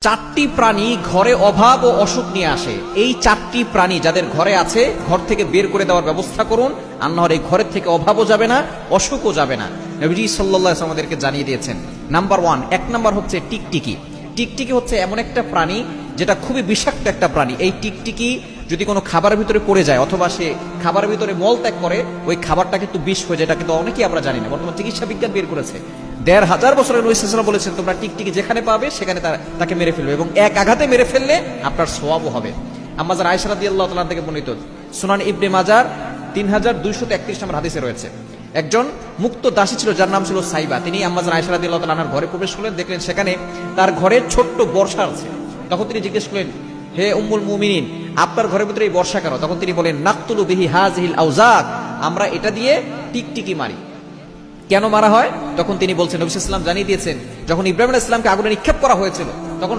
চারটি প্রাণী ঘরে অভাব ও অসুখ নিয়ে আসে। এই চারটি প্রাণী যাদের ঘরে আছে ঘর থেকে বের করে দেওয়ার ব্যবস্থা করুন, আর না হলে এই ঘরের থেকে অভাবও যাবে না, অসুখও যাবে না। নবীজি সাল্লাল্লাহু আলাইহি ওয়াসাল্লাম আমাদেরকে জানিয়ে দিয়েছেন। নাম্বার 1, এক নাম্বার হচ্ছে টিকটিকি। টিকটিকি হচ্ছে এমন একটা প্রাণী যেটা খুবই বিষাক্ত একটা প্রাণী। এই টিকটিকি যদি কোনো খাবারের ভিতরে পড়ে যায় অথবা সে খাবারের ভিতরে মল ত্যাগ করে, ওই খাবারটা কিন্তু বিষ হয়ে যায়। এটা কিন্তু অনেকেই আমরা জানি না, বর্তমান চিকিৎসা বিজ্ঞান বের করেছে। ১৫০০ বছরের নবী সাল্লাল্লাহু আলাইহি ওয়াসাল্লাম বলেছেন তোমরা টিকটিকি যেখানে পাবে সেখানে তাকে মেরে ফেলবে, এবং এক আঘাতে মেরে ফেললে আপনার সওয়াবও হবে। আম্মা জান আয়েশা রাদিয়াল্লাহু তাআলা থেকে বর্ণিত, সুনান ইবনে মাজার ৩২৩১ নম্বর হাদিসে রয়েছে। একজন মুক্ত দাসী ছিল যার নাম ছিল সাইবা। তিনি আম্মা জান আয়েশা রাদিয়াল্লাহু তাআলার ঘরে প্রবেশ করলেন, দেখলেন সেখানে তার ঘরে ছোট্ট বর্ষা আছে। তখন তিনি জিজ্ঞেস করলেন, হে উম্মুল মুমিনিন, আপনার ঘরের ভিতরে এই বর্ষা কেন? তখন তিনি বলেন, নাকতুলু বিহি হাযিহিল আওজাক, আমরা এটা দিয়ে টিকটিকি মারি। কেন মারা হয়? তখন তিনি বলছেন, নবী সাল্লাল্লাহু আলাইহি ওয়াসাল্লাম জানিয়ে দিয়েছেন, যখন ইব্রাহিম আলাইহিস সালামকে আগুনে নিক্ষেপ করা হয়েছিল তখন